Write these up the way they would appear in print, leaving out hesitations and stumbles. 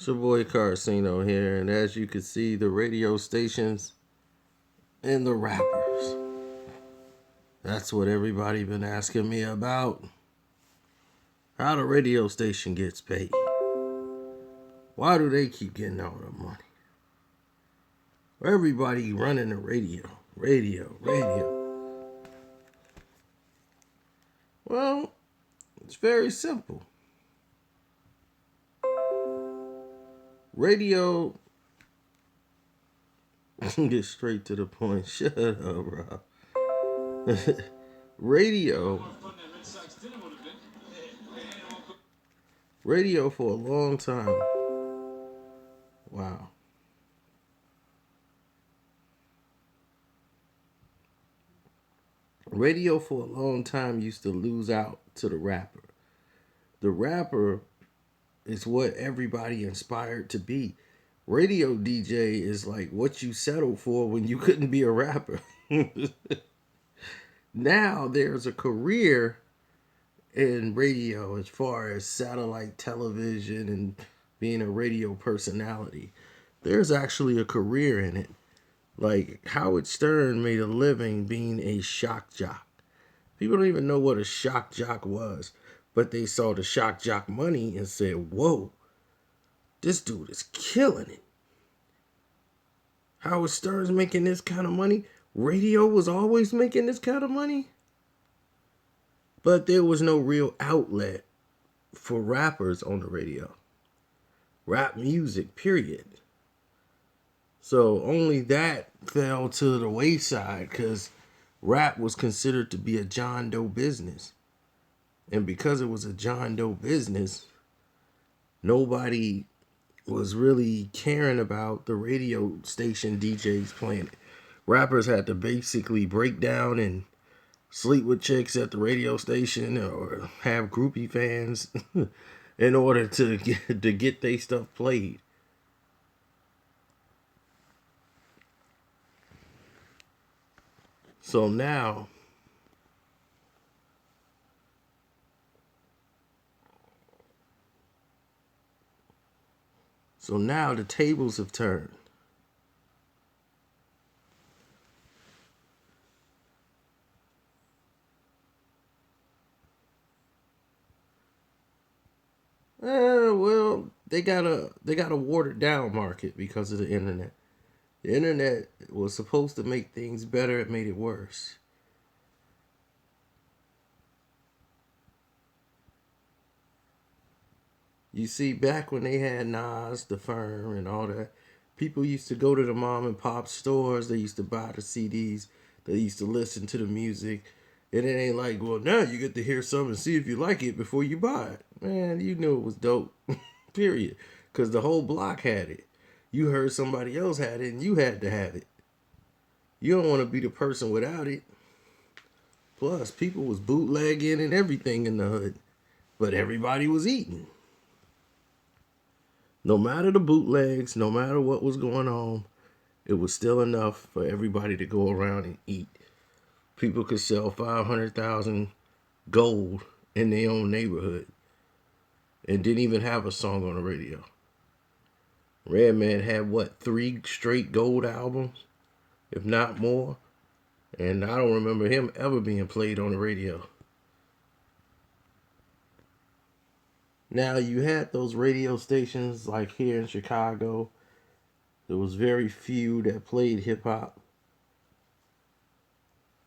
It's your boy Carcino here, and as you can see, the radio stations and the rappers. That's what everybody been asking me about. How the radio station gets paid. Why do they keep getting all the money? Everybody running the radio. Radio. Well, it's very simple. Radio, get straight to the point. Shut up, Rob. radio, radio for a long time. Wow. Radio for a long time used to lose out to the rapper. The rapper is what everybody inspired to be. Radio DJ is like what you settled for when you couldn't be a rapper. Now there's a career in radio as far as satellite television and being a radio personality. There's actually a career in it. Like Howard Stern made a living being a shock jock. People don't even know what a shock jock was, but they saw the shock jock money and said, whoa, this dude is killing it. Howard Stern's making this kind of money. Radio was always making this kind of money. But there was no real outlet for rappers on the radio. Rap music, period. So only that fell to the wayside because rap was considered to be a John Doe business. And because it was a John Doe business, nobody was really caring about the radio station DJs playing it. Rappers had to basically break down and sleep with chicks at the radio station or have groupie fans in order to get their stuff played. So now the tables have turned. Well, they got a watered down market because of the internet. The internet was supposed to make things better, it made it worse. You see, back when they had Nas, The Firm, and all that, people used to go to the mom and pop stores. They used to buy the CDs. They used to listen to the music. And it ain't like, well, now you get to hear something and see if you like it before you buy it. Man, you knew it was dope. Period. Because the whole block had it. You heard somebody else had it and you had to have it. You don't want to be the person without it. Plus, people was bootlegging and everything in the hood. But everybody was eating. No matter the bootlegs, no matter what was going on, it was still enough for everybody to go around and eat. People could sell 500,000 gold in their own neighborhood and didn't even have a song on the radio. Redman had, 3 straight gold albums, if not more? And I don't remember him ever being played on the radio. Now, you had those radio stations like here in Chicago. There was very few that played hip-hop.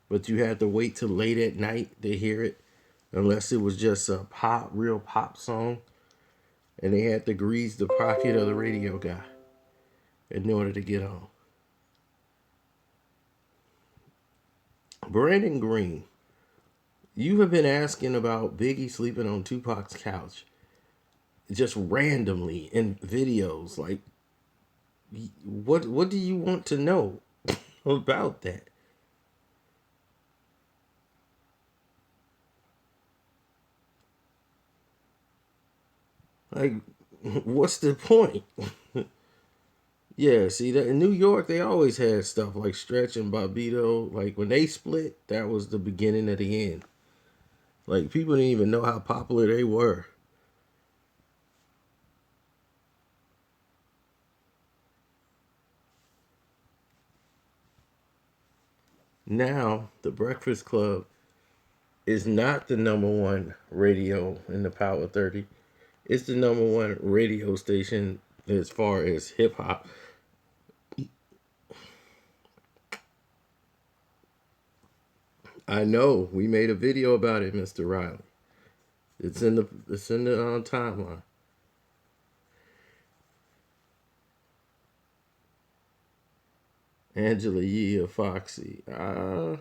But you had to wait till late at night to hear it. Unless it was just a real pop song. And they had to grease the pocket of the radio guy in order to get on. Brandon Green, you have been asking about Biggie sleeping on Tupac's couch. Just randomly in videos. Like, what do you want to know about that? Like, what's the point? Yeah, see, that in New York, they always had stuff like Stretch and Bobbito. Like, when they split, that was the beginning of the end. Like, people didn't even know how popular they were. Now, the Breakfast Club is not the number one radio in the Power 30. It's the number one radio station as far as hip hop. I know we made a video about it, Mr. Riley. It's in the timeline. Angela Yee or Foxy. Well,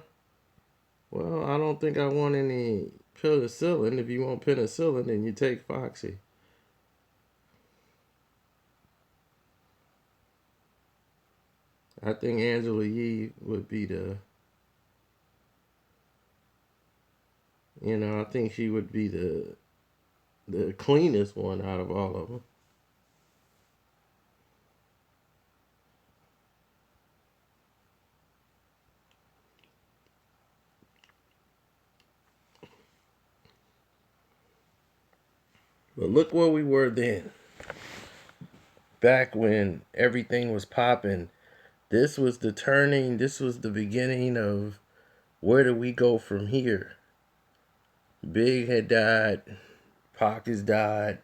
I don't think I want any penicillin. If you want penicillin, then you take Foxy. I think Angela Yee would be I think she would be the cleanest one out of all of them. But look where we were then. Back when everything was popping, this was the turning, this was the beginning of where do we go from here? Big had died, Pac has died,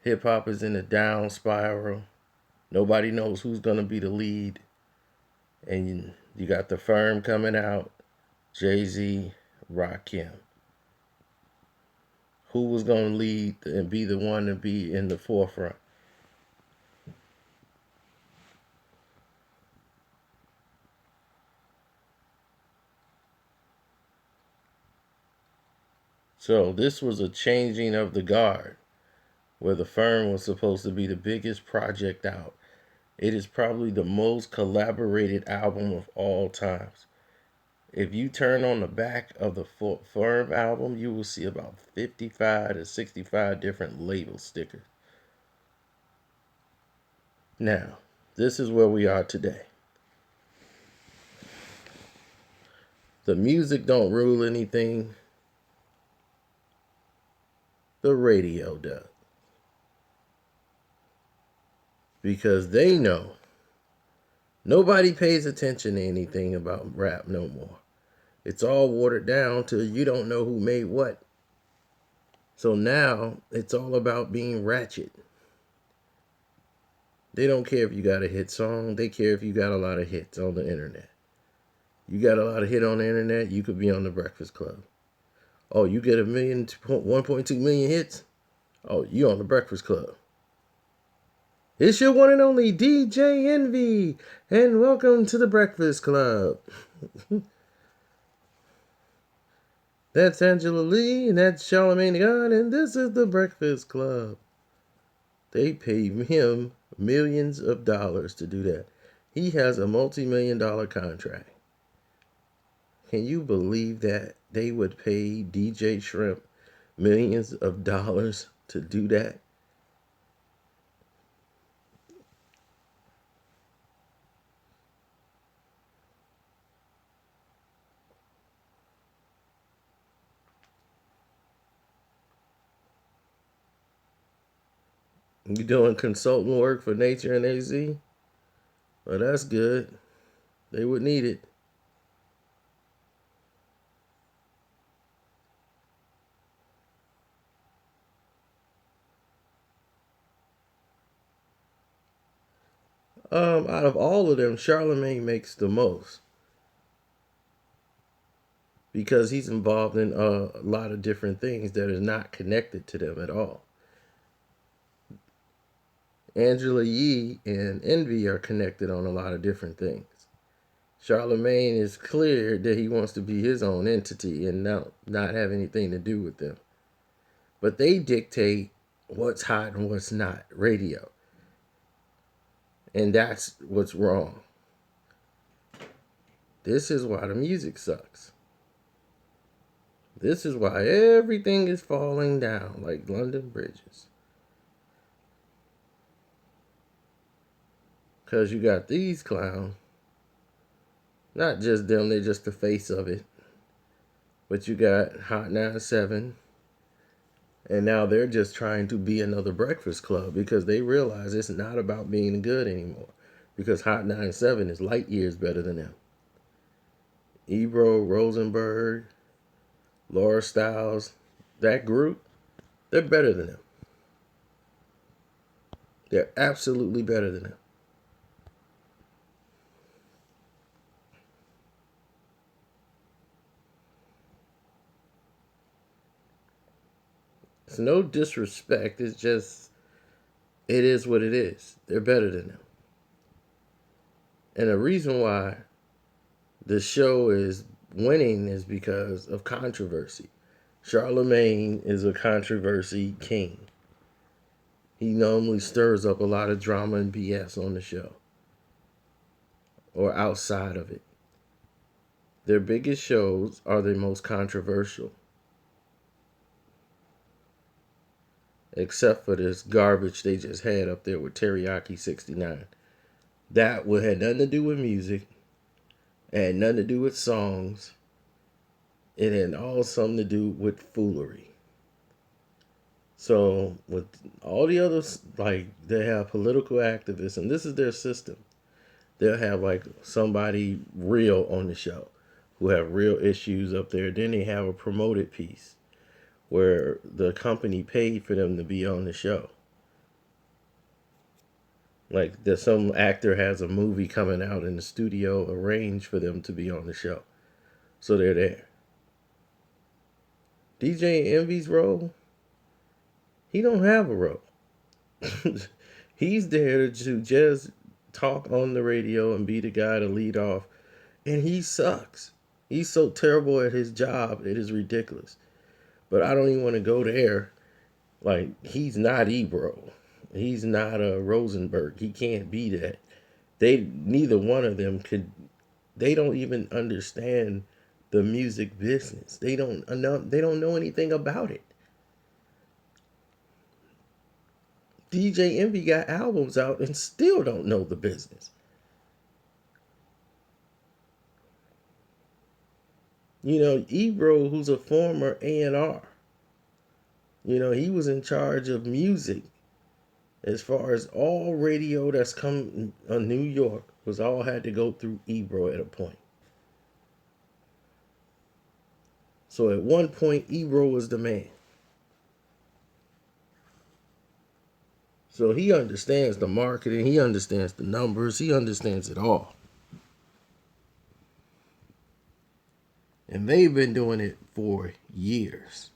hip hop is in a down spiral. Nobody knows who's gonna be the lead. And you got the firm coming out, Jay-Z, Rakim. Who was gonna lead and be the one to be in the forefront? So this was a changing of the guard, where the firm was supposed to be the biggest project out. It is probably the most collaborated album of all times. If you turn on the back of the firm album, you will see about 55 to 65 different label stickers. Now, this is where we are today. The music don't rule anything. The radio does. Because they know nobody pays attention to anything about rap no more. It's all watered down till you don't know who made what. So now it's all about being ratchet. They don't care if you got a hit song. They care if you got a lot of hits on the internet. You got a lot of hit on the internet, you could be on the Breakfast Club. Oh, you get 1.2 million hits? Oh, you on the Breakfast Club. It's your one and only DJ Envy, and welcome to the Breakfast Club. That's Angela Lee, and that's Charlamagne the God, and this is the Breakfast Club. They paid him millions of dollars to do that. He has a multi-million-dollar contract. Can you believe that they would pay DJ Shrimp millions of dollars to do that? You doing consultant work for Nature and AZ? Well, that's good. They would need it. Out of all of them, Charlamagne makes the most because he's involved in a lot of different things that are not connected to them at all. Angela Yee and Envy are connected on a lot of different things. Charlamagne is clear that he wants to be his own entity and not have anything to do with them. But they dictate what's hot and what's not radio. And that's what's wrong. This is why the music sucks. This is why everything is falling down like London bridges. Because you got these clowns. Not just them, they're just the face of it. But you got Hot 97. And now they're just trying to be another Breakfast Club because they realize it's not about being good anymore. Because Hot 97 is light years better than them. Ebro, Rosenberg, Laura Stiles, that group, they're better than them. They're absolutely better than them. It's no disrespect. It's just, it is what it is. They're better than them. And the reason why the show is winning is because of controversy. Charlemagne is a controversy king. He normally stirs up a lot of drama and BS on the show or outside of it. Their biggest shows are the most controversial, except for this garbage they just had up there with Teriyaki 69. That had nothing to do with music, it had nothing to do with songs, it had all something to do with foolery. So with all the others, like they have political activists, and this is their system. They'll have like somebody real on the show who have real issues up there. Then they have a promoted piece where the company paid for them to be on the show. Like that some actor has a movie coming out in the studio arranged for them to be on the show. So they're there. DJ Envy's role, he don't have a role. He's there to just talk on the radio and be the guy to lead off. And he sucks. He's so terrible at his job, it is ridiculous. But I don't even want to go there. Like, he's not Ebro. He's not a Rosenberg. He can't be that. Neither one of them could. They don't even understand the music business. They don't know. They don't know anything about it. DJ Envy got albums out and still don't know the business. You know, Ebro, who's a former A&R, you know, he was in charge of music as far as all radio that's come on New York was all had to go through Ebro at a point. So at one point, Ebro was the man. So he understands the marketing, he understands the numbers, he understands it all. And they've been doing it for years.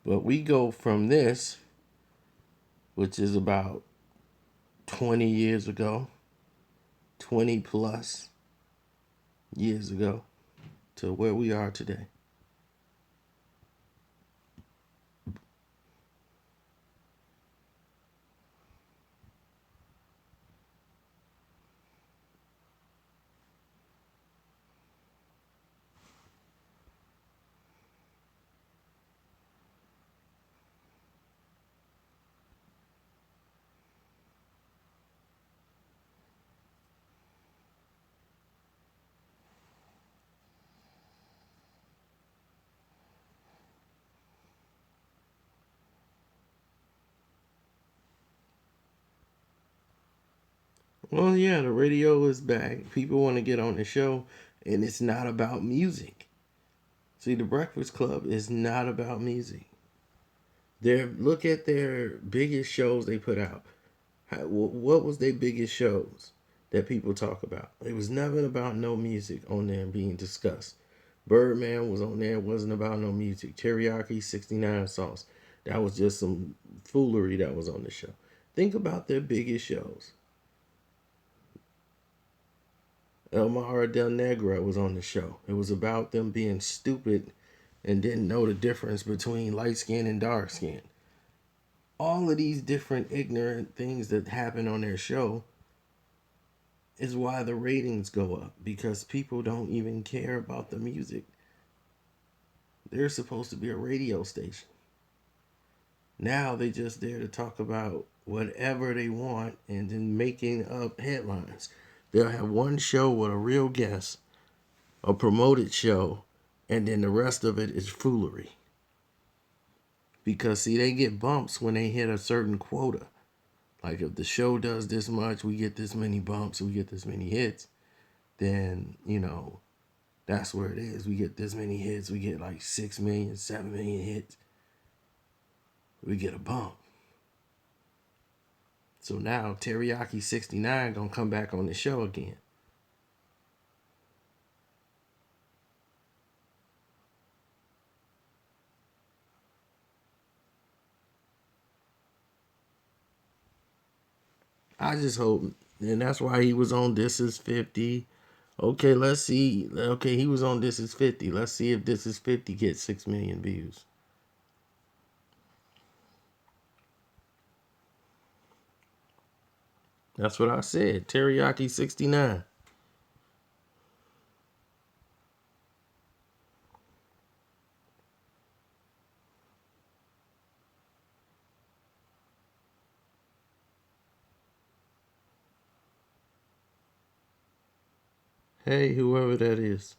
But we go from this, which is about 20 years ago, 20 plus years ago, to where we are today. Well, yeah, the radio is back. People want to get on the show, and it's not about music. See, the Breakfast Club is not about music. Look at their biggest shows they put out. What was their biggest shows that people talk about? It was never about no music on there being discussed. Birdman was on there, wasn't about no music. Teriyaki 69 sauce. That was just some foolery that was on the show. Think about their biggest shows. El Mahara Del Negra was on the show. It was about them being stupid and didn't know the difference between light skin and dark skin. All of these different ignorant things that happen on their show is why the ratings go up, because people don't even care about the music. They're supposed to be a radio station. Now they just there to talk about whatever they want and then making up headlines. They'll have one show with a real guest, a promoted show, and then the rest of it is foolery. Because see, they get bumps when they hit a certain quota. Like if the show does this much, we get this many bumps, we get this many hits, then, that's where it is. We get this many hits, we get like 6 million, 7 million hits. We get a bump. So now Teriyaki 69 gonna come back on the show again. I just hope, and that's why he was on This Is 50. Okay, let's see. Okay, he was on This Is 50. Let's see if This Is 50 gets 6 million views. That's what I said. Teriyaki 69. Hey, whoever that is.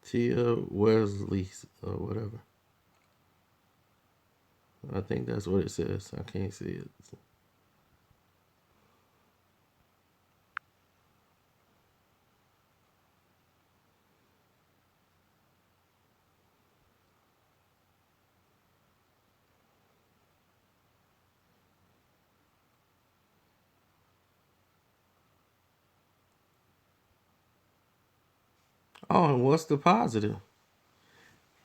Tia Wesley or whatever. I think that's what it says. I can't see it. Oh, and what's the positive?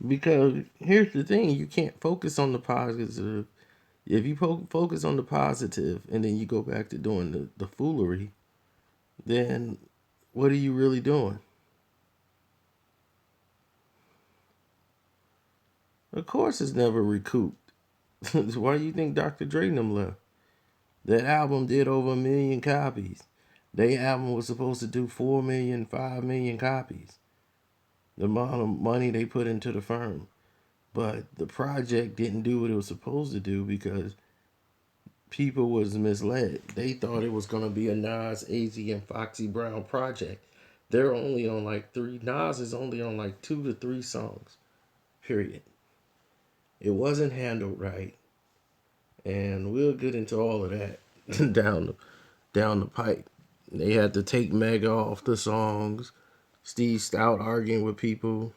Because here's the thing, you can't focus on the positive. If you focus on the positive and then you go back to doing the foolery, then what are you really doing? Of course, it's never recouped. Why do you think Dr. Dre and them left? That album did over 1 million copies. Their album was supposed to do 4 million, 5 million copies. The amount of money they put into the firm. But the project didn't do what it was supposed to do because people was misled. They thought it was going to be a Nas, AZ, and Foxy Brown project. They're only on like 3. Nas is only on like 2 to 3 songs. Period. It wasn't handled right. And we'll get into all of that down the pipe. They had to take Mega off the songs. Steve Stout arguing with people.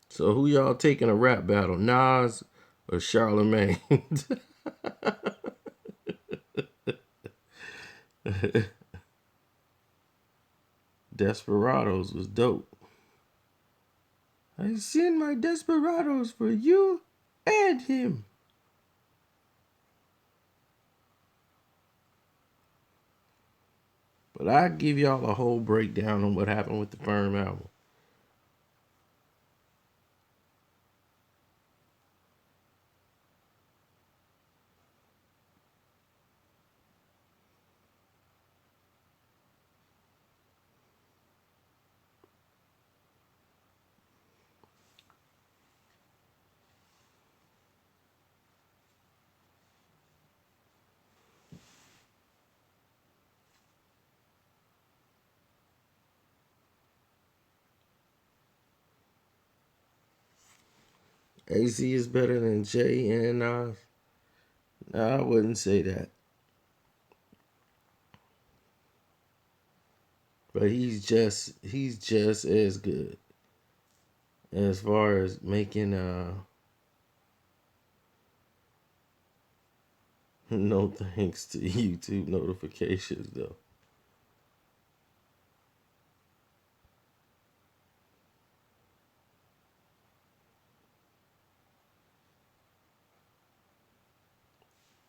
So who y'all taking a rap battle, Nas or Charlemagne? Desperados was dope. I send my desperados for you and him. But I give y'all a whole breakdown on what happened with the Firm album. AZ is better than Jay and Nas. No, I wouldn't say that. But he's just as good as far as making no thanks to YouTube notifications though.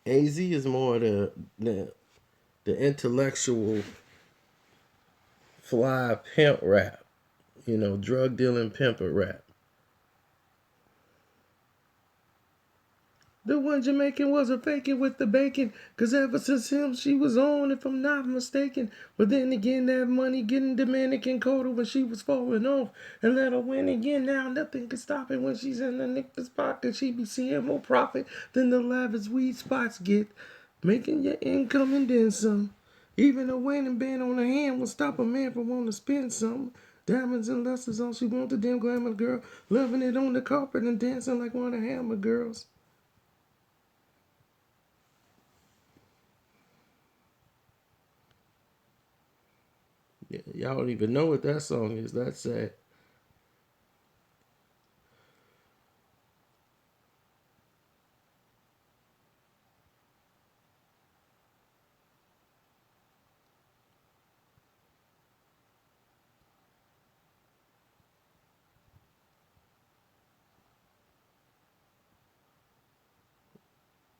AZ is more the intellectual fly pimp rap, drug dealing pimp rap. The one Jamaican was a faking with the bacon. Cause ever since him, she was on, if I'm not mistaken. But then again, that money getting Dominican colder when she was falling off. And let her win again. Now nothing can stop it when she's in the nigga's pocket. She be seeing more profit than the lavish weed spots get. Making your income and then some. Even a wedding band on her hand will stop a man from wanting to spend something. Diamonds and lusters, all she want, the damn glamour girl. Loving it on the carpet and dancing like one of the hammer girls. Yeah, y'all don't even know what that song is. That's sad.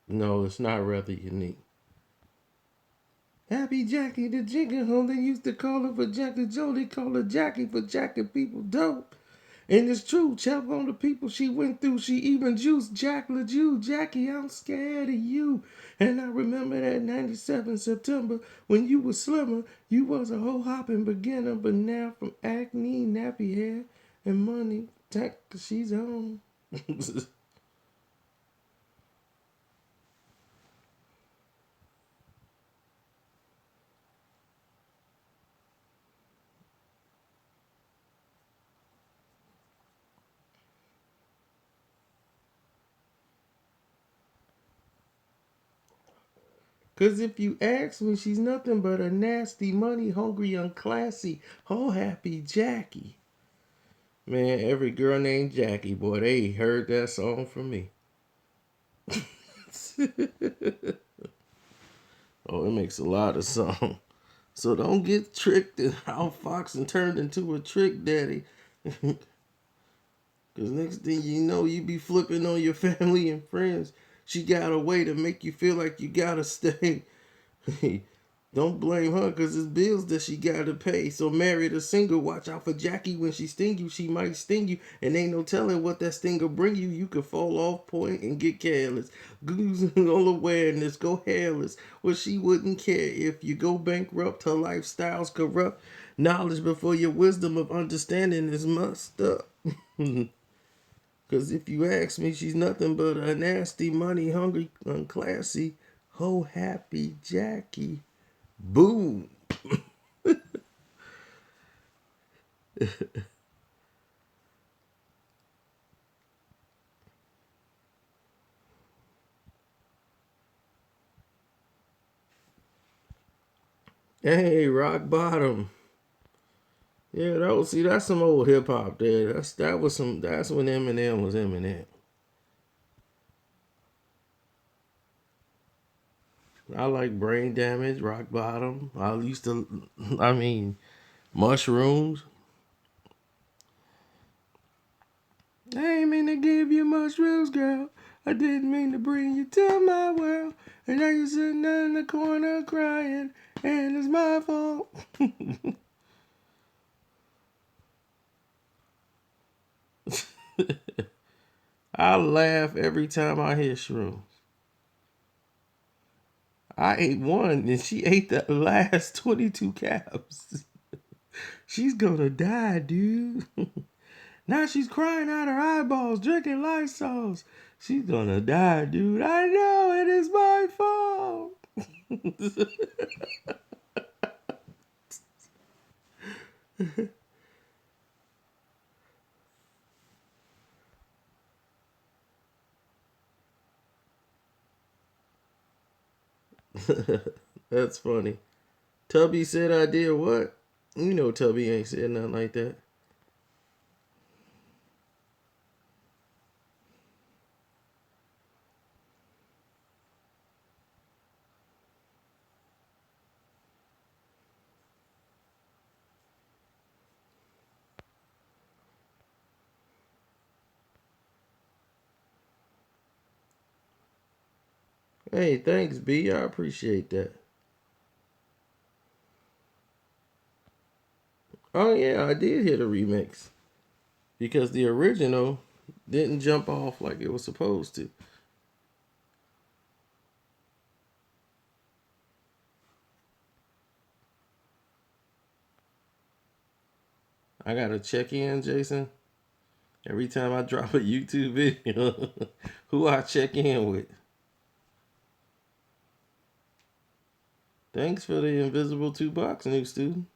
No, it's not rather unique. Happy Jackie, the jigger hole. They used to call her for Jackie Joe. They call her Jackie for jacking people dope. And it's true, check on the people she went through. She even juiced Jack LaJew. Jackie, I'm scared of you. And I remember that 97 September when you was slimmer. You was a whole hopping beginner. But now from acne, nappy hair, and money, she's on. Cause if you ask me, she's nothing but a nasty, money hungry, unclassy, whole happy Jackie. Man, every girl named Jackie, boy, they heard that song from me. Oh, it makes a lot of song. So don't get tricked and out fox and turned into a trick daddy. Cause next thing you know, you be flipping on your family and friends. She got a way to make you feel like you gotta stay. Don't blame her because it's bills that she gotta pay. So married or single, watch out for Jackie when she sting you. She might sting you, and ain't no telling what that stinger bring you. You could fall off point and get careless. Losing all awareness, go hairless. Well, she wouldn't care if you go bankrupt. Her lifestyle's corrupt. Knowledge before your wisdom of understanding is messed up. Cause if you ask me, she's nothing but a nasty, money hungry, unclassy, ho happy Jackie. Boom. Hey, rock bottom. Yeah, that's some old hip hop there. That's when Eminem was Eminem. I like brain damage, rock bottom. I used to I mean mushrooms. I ain't mean to give you mushrooms, girl. I didn't mean to bring you to my world. And now you're sitting in the corner crying, and it's my fault. I laugh every time I hear shrooms. I ate one and she ate the last 22 caps. She's gonna die, dude. Now she's crying out her eyeballs, drinking Lysols. She's gonna die, dude. I know it is my fault. That's funny. Tubby said I did what? You know Tubby ain't said nothing like that. Hey, thanks, B. I appreciate that. Oh yeah, I did hear the remix. Because the original didn't jump off like it was supposed to. I gotta check in, Jason. Every time I drop a YouTube video, who I check in with. Thanks for the invisible $2, new student.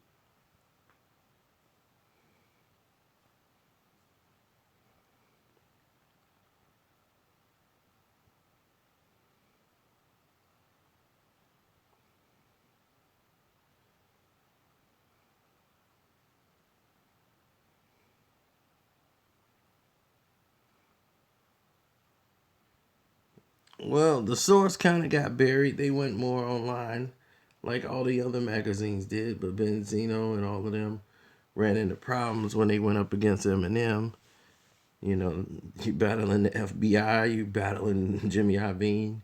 Well, the source kind of got buried. They went more online, like all the other magazines did. But Benzino and all of them ran into problems when they went up against Eminem. You know, you battling the FBI, you battling Jimmy Iovine.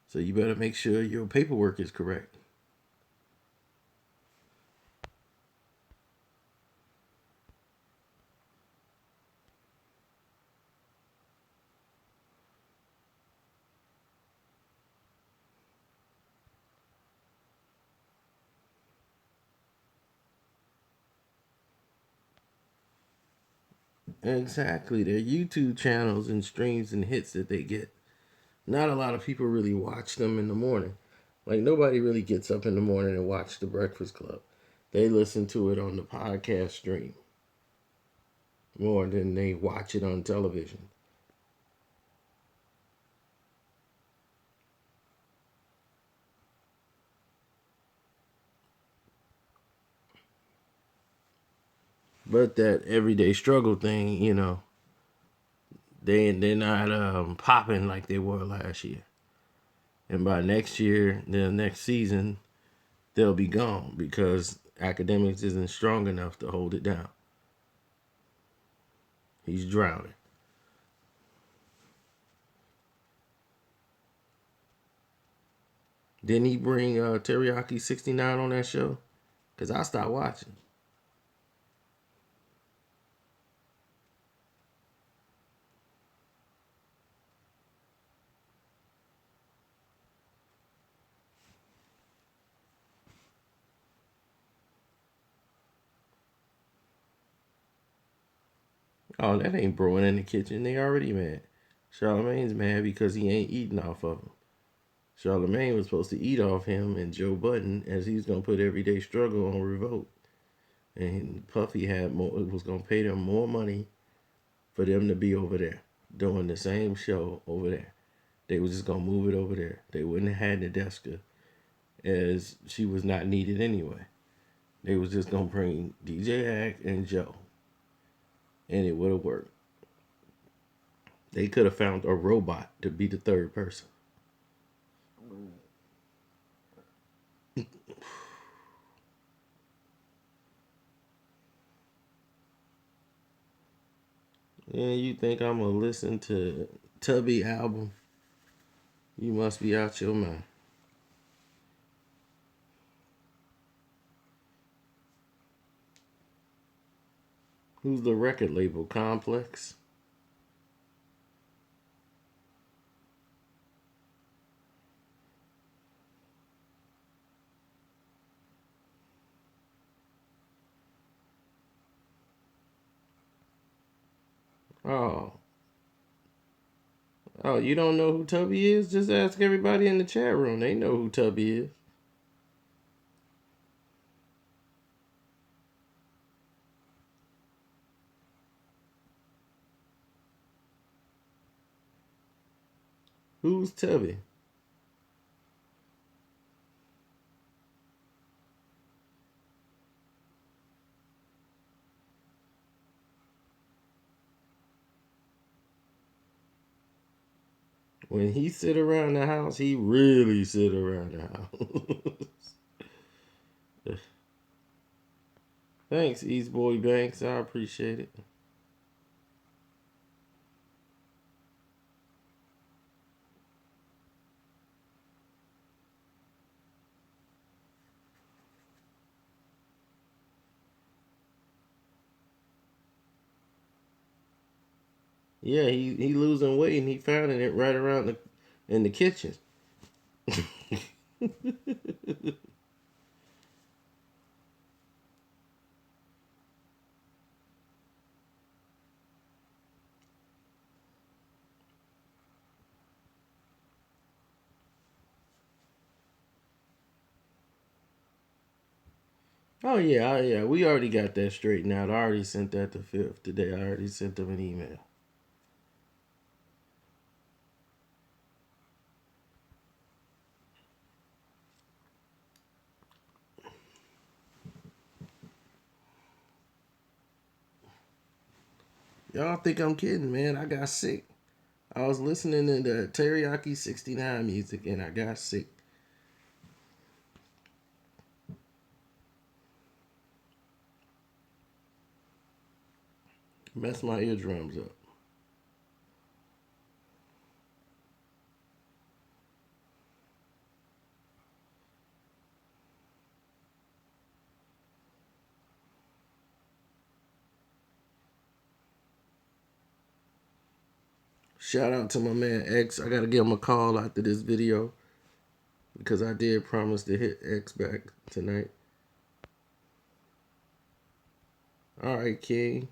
So you better make sure your paperwork is correct. Exactly. Their YouTube channels and streams and hits that they get. Not a lot of people really watch them in the morning. Like nobody really gets up in the morning and watch The Breakfast Club. They listen to it on the podcast stream more than they watch it on television. But that everyday struggle thing, they're not popping like they were last year. And by next year, the next season, they'll be gone because academics isn't strong enough to hold it down. He's drowning. Didn't he bring Teriyaki 69 on that show? Because I stopped watching. Oh, that ain't brewing in the kitchen. They already mad. Charlemagne's mad because he ain't eating off of him. Charlemagne was supposed to eat off him and Joe Budden as he's gonna put Everyday Struggle on Revolt. And Puffy had more was gonna pay them more money for them to be over there doing the same show over there. They was just gonna move it over there. They wouldn't have had Nadeska as she was not needed anyway. They was just gonna bring DJ Hack and Joe, and it would have worked. They could have found a robot to be the third person. And you think I'm gonna listen to Tubby album? You must be out your mind. Who's the record label? Complex? Oh. Oh, you don't know who Tubby is? Just ask everybody in the chat room. They know who Tubby is. Who's Tubby? When he sit around the house, he really sit around the house. Thanks, East Boy Banks. I appreciate it. Yeah, he losing weight and he found it right around in the kitchen. Oh yeah, yeah. We already got that straightened out. I already sent that to Fifth today. I already sent them an email. Y'all think I'm kidding, man? I got sick. I was listening to the Teriyaki 69 music and I got sick. Messed my eardrums up. Shout out to my man X. I gotta give him a call after this video because I did promise to hit X back tonight. All right, King.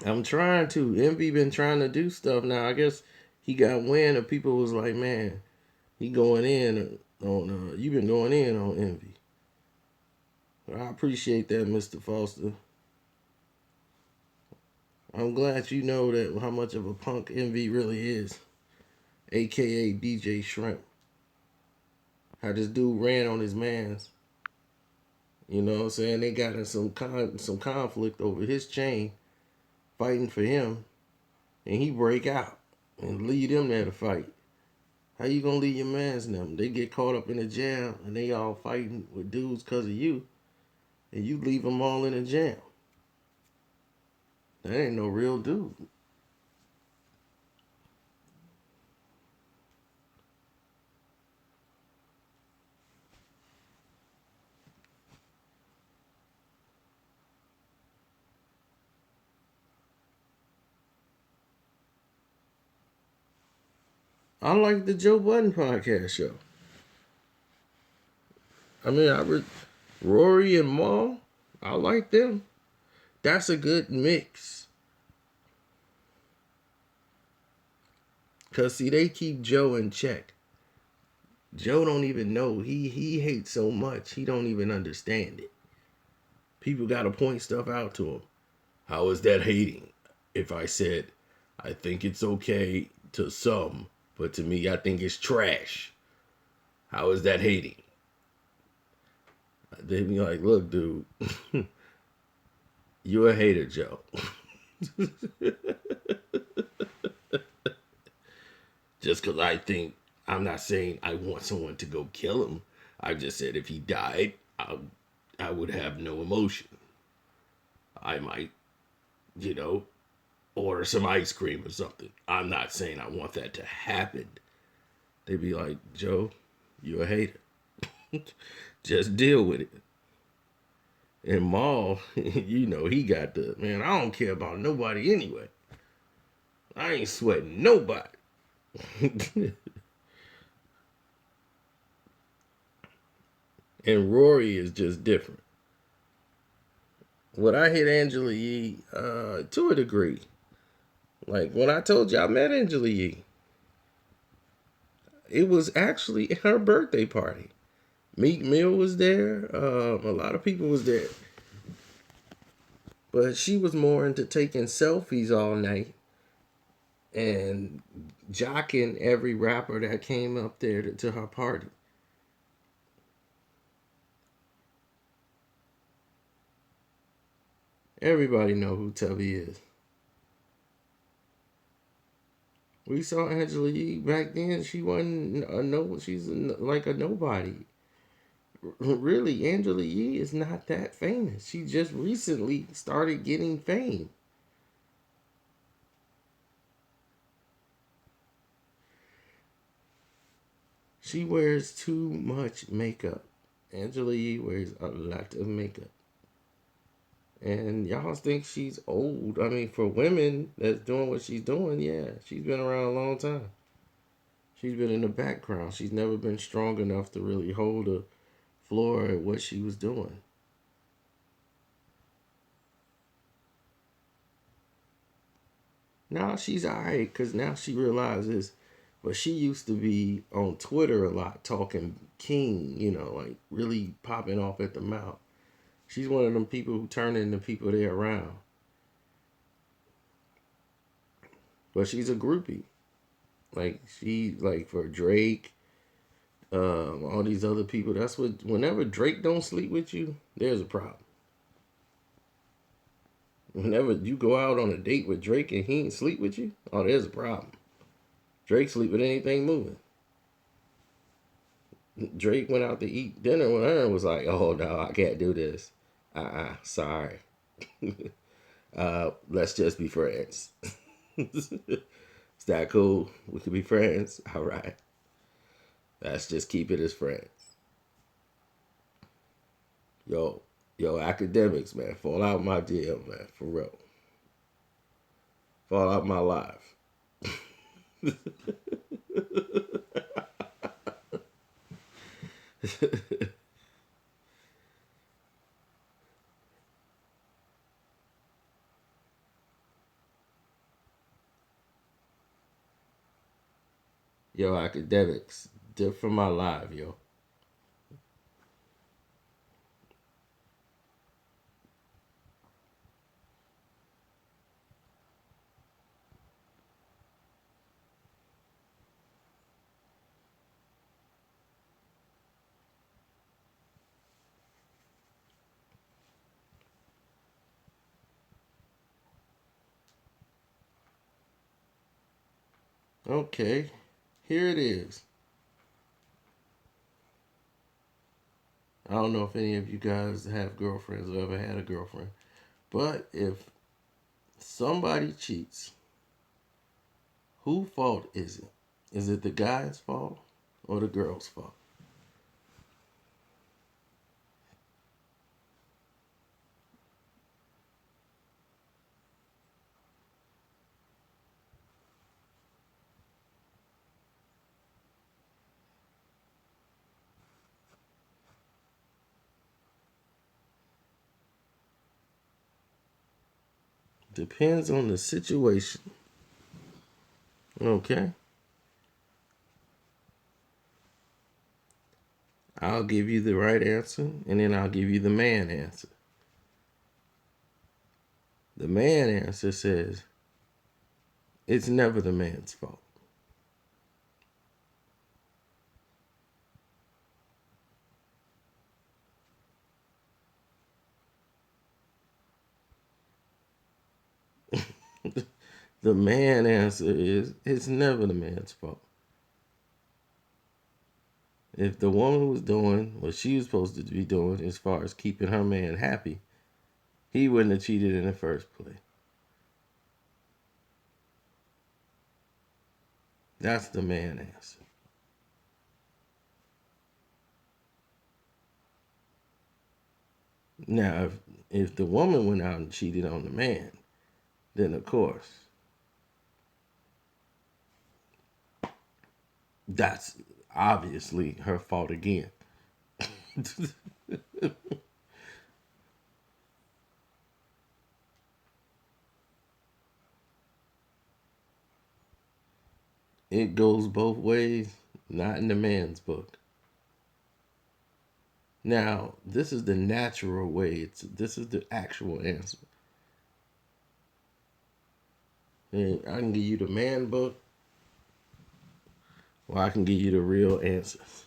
I'm trying to. Envy been trying to do stuff now. I guess he got wind of people was like, man, he going in on. You been going in on Envy. I appreciate that, Mr. Foster. I'm glad you know that how much of a punk Envy really is, aka DJ Shrimp. How this dude ran on his mans. You know what I'm saying? They got in some conflict over his chain, fighting for him, and he break out and lead them there to fight. How you gonna leave your mans and them? They get caught up in a jam and they all fighting with dudes because of you, and you leave them all in a jam. That ain't no real dude. I like the Joe Budden podcast show. I mean, Rory and Maul, I like them. That's a good mix. Cause see, they keep Joe in check. Joe don't even know. He hates so much he don't even understand it. People gotta point stuff out to him. How is that hating? If I said I think it's okay to some, but to me I think it's trash. How is that hating? They be like, look, dude, you're a hater, Joe. Just because I think, I'm not saying I want someone to go kill him. I just said if he died, I would have no emotion. I might, you know, order some ice cream or something. I'm not saying I want that to happen. They'd be like, Joe, you're a hater. Just deal with it. And Maul, you know, he got the, man, I don't care about nobody anyway. I ain't sweating nobody. And Rory is just different. What I hit Angela Yee, to a degree. Like when I told you I met Angela Yee, it was actually her birthday party. Meek Mill was there. A lot of people was there. But she was more into taking selfies all night and jocking every rapper that came up there to her party. Everybody know who Tubby is. We saw Angela Yee back then. She wasn't a no. Like a nobody. Really, Angela Yee is not that famous. She just recently started getting fame. She wears too much makeup. Angela Yee wears a lot of makeup. And y'all think she's old. I mean, for women that's doing what she's doing, yeah, she's been around a long time. She's been in the background. She's never been strong enough to really hold a floor at what she was doing. Now she's alright because now she realizes, but she used to be on Twitter a lot talking king, like really popping off at the mouth. She's one of them people who turn into people they're around. But she's a groupie. Like she like for Drake, all these other people. That's what whenever Drake don't sleep with you, there's a problem. Whenever you go out on a date with Drake and he ain't sleep with you, oh, there's a problem. Drake sleep with anything moving. Drake went out to eat dinner with her and was like, "Oh no, I can't do this. Sorry. Let's just be friends." Is that cool? We could be friends. All right. Let's just keep it as friends. Yo, academics, man, fall out my DM, man, for real. Fall out my life. Yo, academics, dip from my live, yo. Okay, here it is. I don't know if any of you guys have girlfriends or ever had a girlfriend, but if somebody cheats, whose fault is it? Is it the guy's fault or the girl's fault? Depends on the situation. Okay. I'll give you the right answer and then I'll give you the man answer. The man answer says it's never the man's fault. The man answer is it's never the man's fault. If the woman was doing what she was supposed to be doing as far as keeping her man happy, he wouldn't have cheated in the first place. That's the man answer. Now, if the woman went out and cheated on the man, then of course, that's obviously her fault again. It goes both ways, not in the man's book. Now, this is the natural way. This is the actual answer. And I can give you the man book, or I can give you the real answers,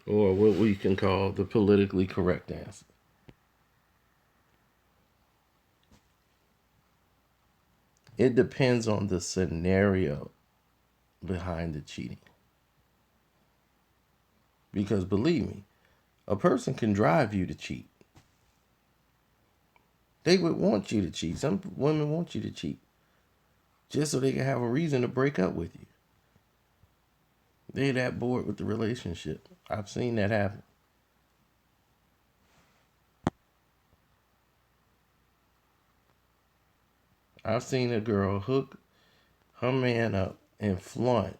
or what we can call the politically correct answer. It depends on the scenario behind the cheating. Because believe me, a person can drive you to cheat. They would want you to cheat. Some women want you to cheat just so they can have a reason to break up with you. They're that bored with the relationship. I've seen that happen. I've seen a girl hook her man up and flaunt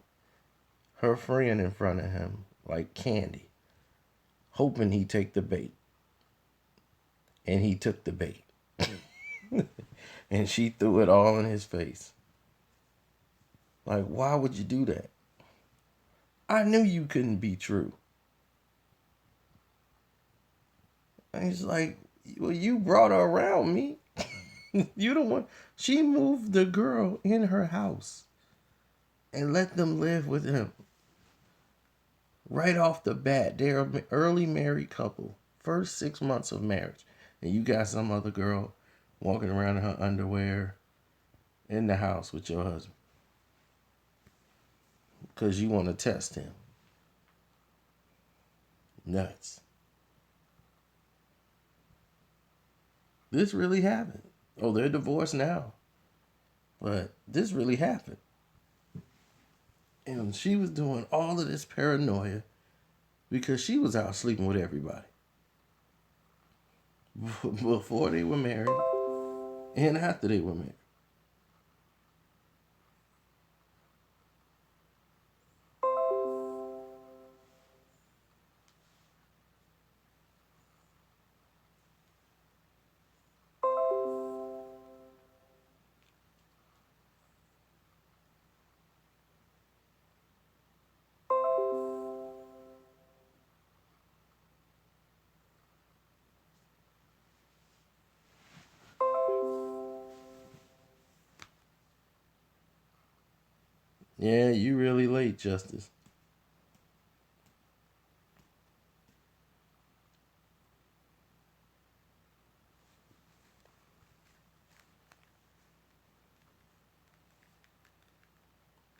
her friend in front of him like candy, hoping he take the bait. And he took the bait. And she threw it all in his face. Like, why would you do that? I knew you couldn't be true. And he's like, well, you brought her around me. You don't want. She moved the girl in her house and let them live with him. Right off the bat, they're an early married couple. First 6 months of marriage. And you got some other girl walking around in her underwear in the house with your husband. Because you want to test him. Nuts. This really happened. Oh, they're divorced now. But this really happened. And she was doing all of this paranoia because she was out sleeping with everybody. Before they were married and after they were married. Yeah, you really late, Justice.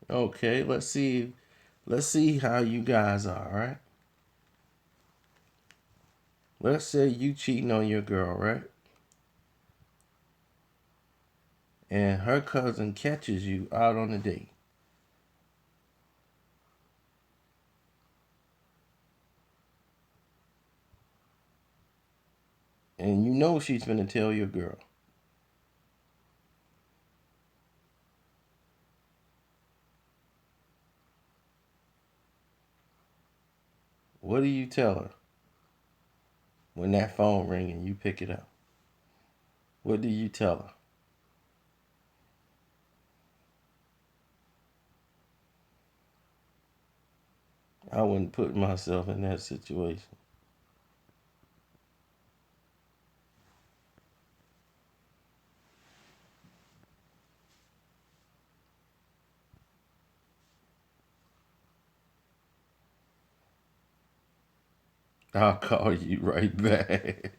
Okay, let's see. Let's see how you guys are, right? Let's say you cheating on your girl, right? And her cousin catches you out on a date. And you know she's gonna tell your girl. What do you tell her when that phone ring and you pick it up? What do you tell her? I wouldn't put myself in that situation. I'll call you right back.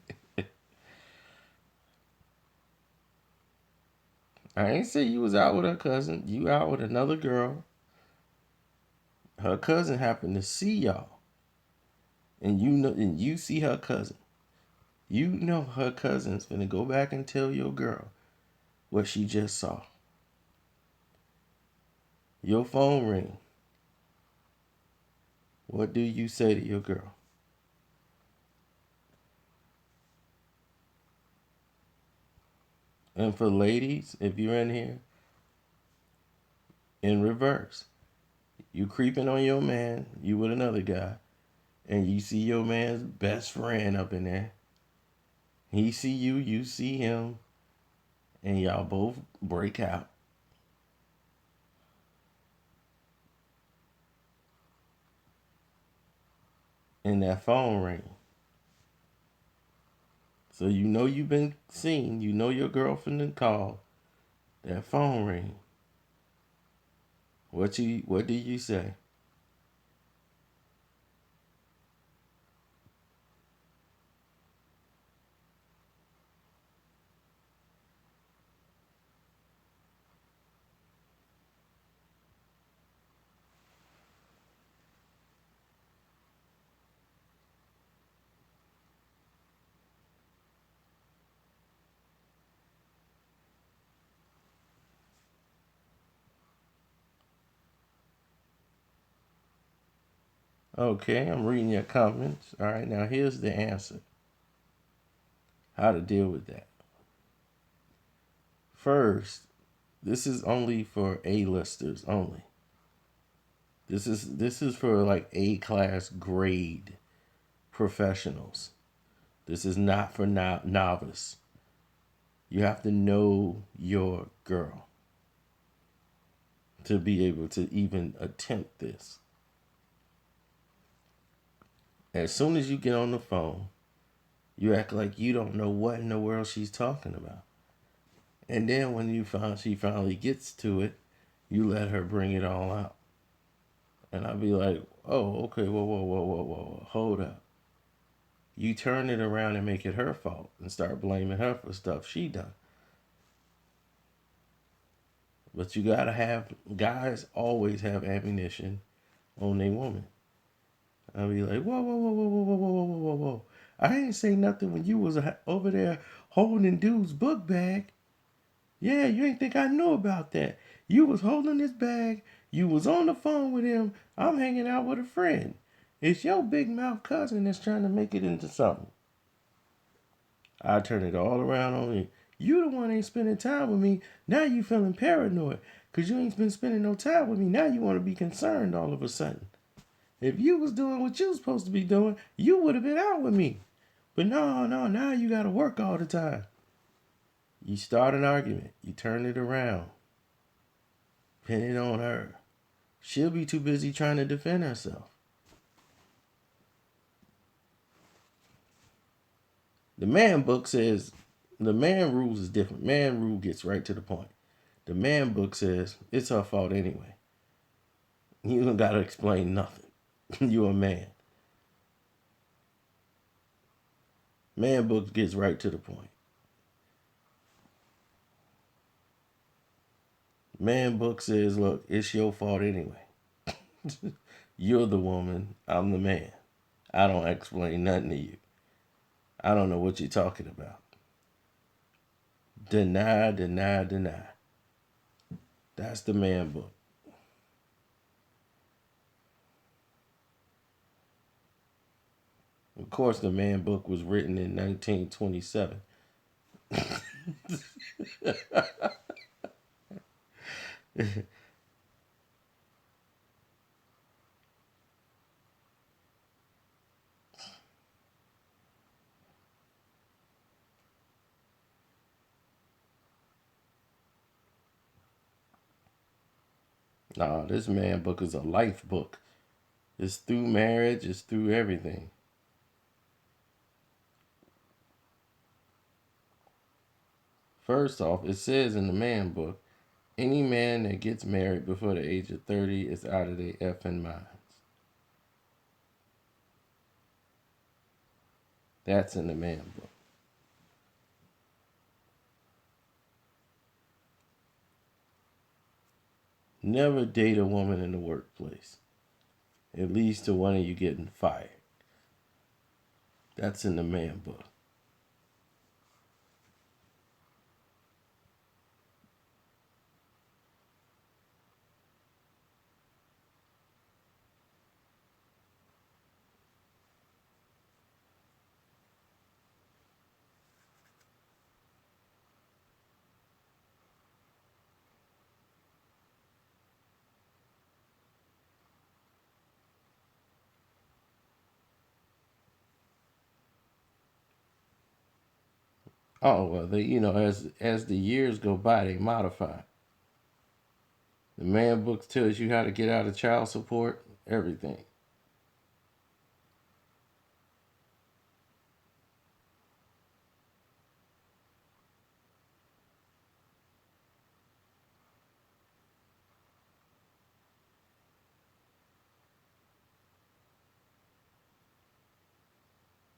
I ain't say you was out with her cousin. You out with another girl. Her cousin happened to see y'all. And you know and you see her cousin. You know her cousin's gonna go back and tell your girl what she just saw. Your phone ring. What do you say to your girl? And for ladies, if you're in here, in reverse. You creeping on your man, you with another guy, and you see your man's best friend up in there. He see you, you see him, and y'all both break out. And that phone ring. So you know you've been seen, you know your girlfriend done called. That phone ring. What do you say? Okay, I'm reading your comments. All right, now here's the answer. How to deal with that. First, this is only for A-listers only. This is for like A-class grade professionals. This is not for novice. You have to know your girl to be able to even attempt this. As soon as you get on the phone, you act like you don't know what in the world she's talking about. And then when she finally gets to it, you let her bring it all out. And I'll be like, oh, okay, whoa, hold up. You turn it around and make it her fault and start blaming her for stuff she done. But you gotta have, guys always have ammunition on their woman. I'll be like, whoa. I ain't say nothing when you was over there holding dude's book bag. Yeah, you ain't think I knew about that. You was holding this bag. You was on the phone with him. I'm hanging out with a friend. It's your big mouth cousin that's trying to make it into something. I turn it all around on you. You the one ain't spending time with me. Now you feeling paranoid because you ain't been spending no time with me. Now you want to be concerned all of a sudden. If you was doing what you was supposed to be doing, you would have been out with me. But no, now you got to work all the time. You start an argument. You turn it around. Pin it on her. She'll be too busy trying to defend herself. The man book says, the man rules is different. Man rule gets right to the point. The man book says, it's her fault anyway. You don't got to explain nothing. You're a man. Man book gets right to the point. Man book says, look, it's your fault anyway. You're the woman. I'm the man. I don't explain nothing to you. I don't know what you're talking about. Deny. That's the man book. Of course, the man book was written in 1927. Nah, this man book is a life book. It's through marriage, it's through everything. First off, it says in the man book, any man that gets married before the age of 30 is out of their effing minds. That's in the man book. Never date a woman in the workplace. It leads to one of you getting fired. That's in the man book. Oh well, as the years go by, they modify. The man book tells you how to get out of child support, everything.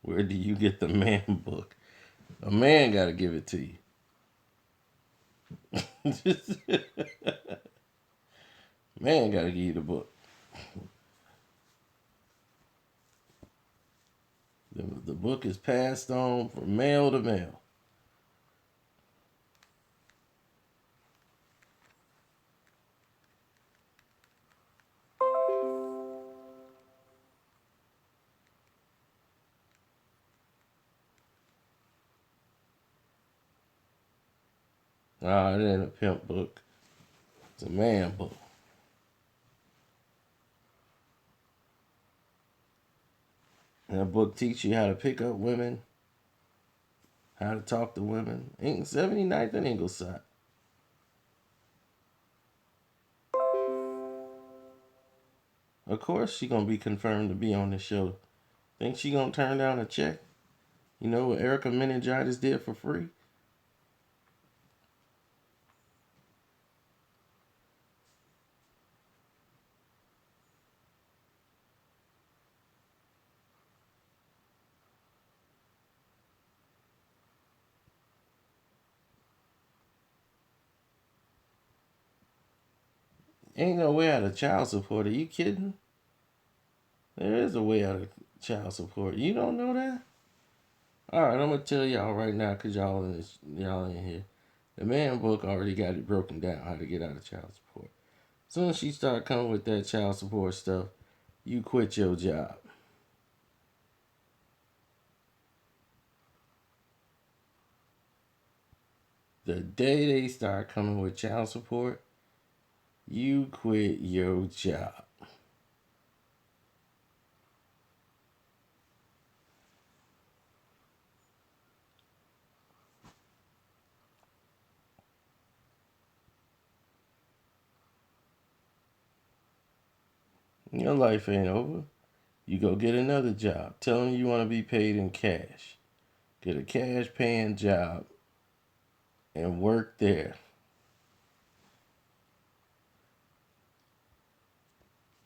Where do you get the man book? A man got to give it to you. Man got to give you the book. The book is passed on from male to male. Ah, it ain't a pimp book. It's a man book. And that book teaches you how to pick up women, How to talk to women. 79th and Ingleside. Of course she gonna be confirmed to be on the show. Think she gonna turn down a check? You know what Erica Meningitis did for free? Ain't no way out of child support. Are you kidding? There is a way out of child support. You don't know that? All right, I'm gonna tell y'all right now, cause y'all in here. The man book already got it broken down how to get out of child support. As soon as she start coming with that child support stuff, you quit your job. The day they start coming with child support, you quit your job. Your life ain't over. You go get another job. Tell them you want to be paid in cash. Get a cash paying job and work there.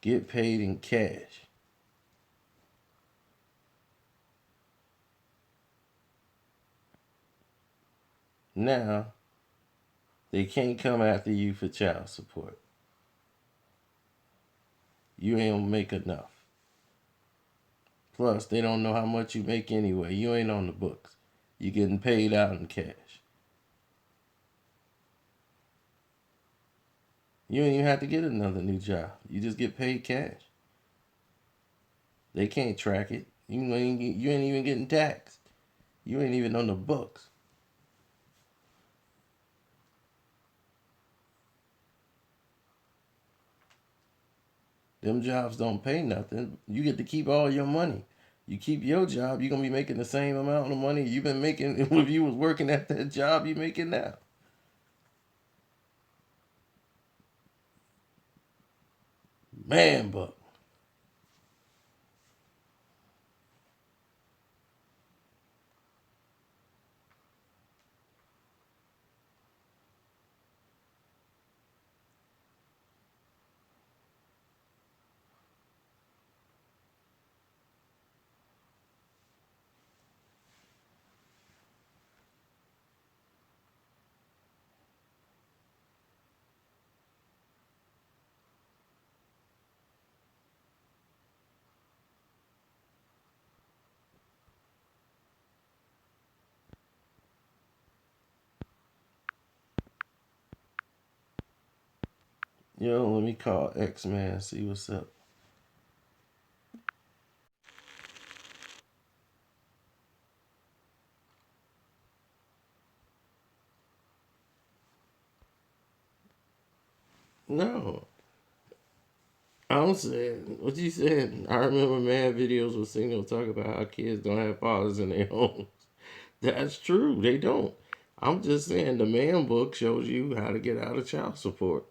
Get paid in cash. Now, they can't come after you for child support. You ain't gonna make enough. Plus, they don't know how much you make anyway. You ain't on the books. You getting paid out in cash. You ain't even have to get another new job. You just get paid cash. They can't track it. You ain't even getting taxed. You ain't even on the books. Them jobs don't pay nothing. You get to keep all your money. You keep your job, you're gonna be making the same amount of money you've been making if you was working at that job you making now. Man, but let me call X Man, see what's up. No. I'm saying what you said. I remember mad videos with singles talk about how kids don't have fathers in their homes. That's true. They don't. I'm just saying the man book shows you how to get out of child support.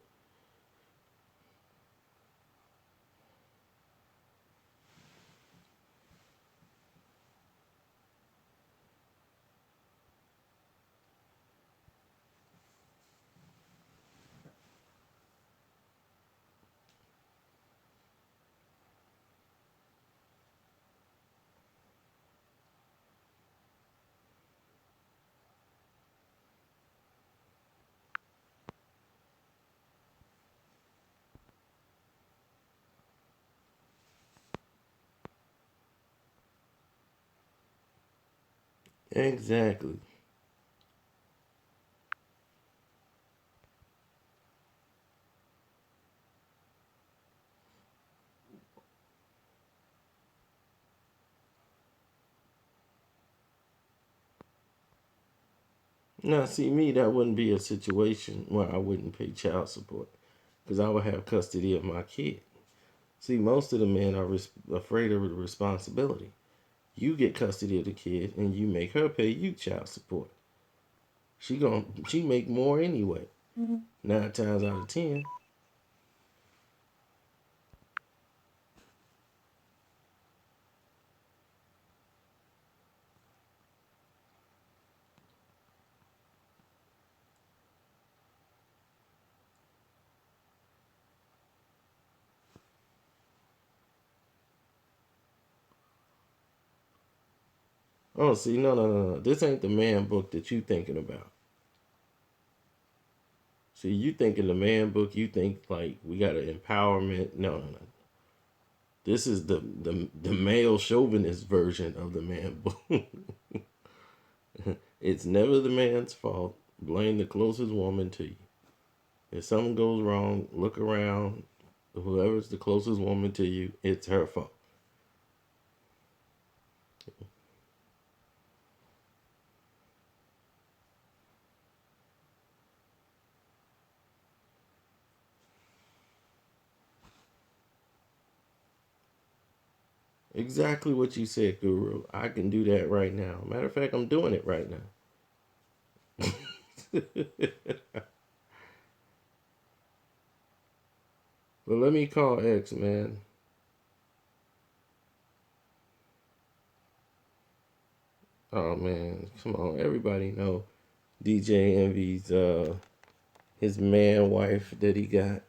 Exactly. Now, see me, that wouldn't be a situation where I wouldn't pay child support because I would have custody of my kid. See, most of the men are afraid of the responsibility. You get custody of the kid and you make her pay you child support. She make more anyway. 9 times out of 10. Oh, see, no. This ain't the man book that you thinking about. See, you thinking the man book, you think like we got an empowerment. No. This is the male chauvinist version of the man book. It's never the man's fault. Blame the closest woman to you. If something goes wrong, look around. Whoever's the closest woman to you, it's her fault. Exactly what you said, Guru. I can do that right now. Matter of fact, I'm doing it right now. But let me call X, man. Oh man, come on. Everybody know DJ Envy's his man wife that he got.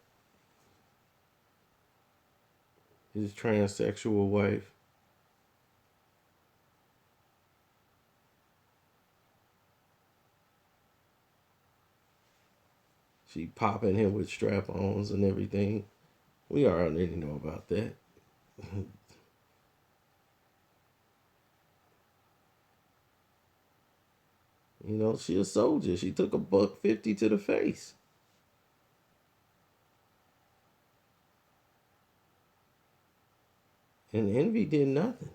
His transsexual wife. She popping him with strap-ons and everything. We already know about that. You know, she a soldier. She took a $150 to the face. And Envy did nothing.